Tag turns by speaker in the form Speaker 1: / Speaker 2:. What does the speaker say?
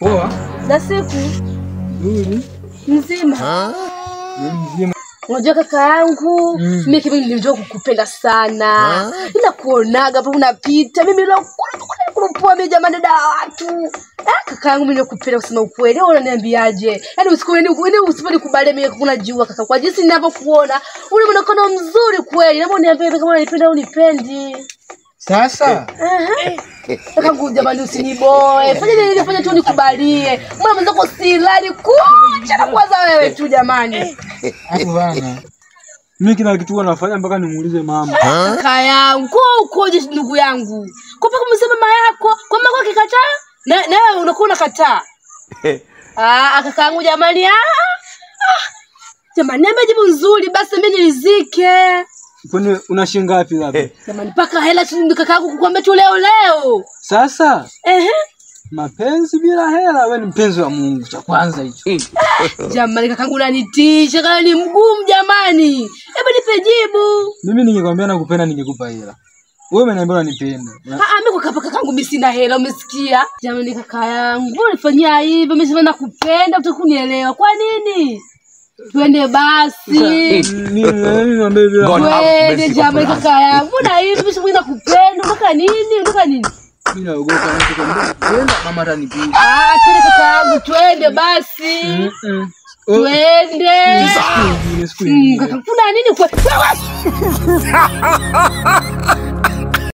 Speaker 1: Poa.
Speaker 2: Za siku. Mzima.
Speaker 1: Mzima.
Speaker 2: Unajua kaka yangu, mimi kimi nilijua kukupenda sana. Ninakuonaga hapo unapita. Mimi leo kulupua mimi jamani dada watu. Kaka yangu mimi nakupenda kusema ukweli. Wewe unaniambiaje? Yaani usipende kubali mimi kuna jua kaka. Kwa jinsi ninavyokuona, ule mwonekano mzuri kweli. Naomba uniambie kama unanipenda au unipendi.
Speaker 1: Sasa.
Speaker 2: Kaka jamani usiniboe. Fanya tu nikubalie. Mbona mwanzo silali kucha na kwanza wewe tu jamani.
Speaker 1: Hapo bana. Mimi kila kitu nafanya mpaka nimuulize mama.
Speaker 2: Kaka yangu, ukoje ndugu yangu? Kwa mpaka msema mama yako, kwa mama yako akikataa, na wewe unakuwa unakataa. Kaka yangu jamani, jamani niambie jibu nzuri basi mimi nilizike.
Speaker 1: Kwani una shilingi ngapi labda?
Speaker 2: Jamani paka hela tu kaka yangu kukwambia tu leo.
Speaker 1: Sasa? Mapenzi bila hela, wewe ni mpenzi wa Mungu cha kwanza hicho.
Speaker 2: Jamani kakangu unanitisha, kama ni mgumu jamani. Hebu nipe jibu.
Speaker 1: Mimi ningekwambia nakupenda ningekupa hela. Wewe umeniambia unanipenda.
Speaker 2: Mimi kwa kakangu mimi sina hela, umesikia? Jamani kaka yangu, unifanyia hivi, mimi sema nakupenda utakunielewa. Kwa nini? Twende basi.
Speaker 1: Mimi niambie bila.
Speaker 2: Twende jamani kaka yangu, na hivi mimi sema nakupenda, unataka nini? Unataka nini?
Speaker 1: Mimi naogopa nikikwambia twende mama atanipiga.
Speaker 2: Twende kaka yangu, twende basi. Twende. Kaka kuna nini kwa?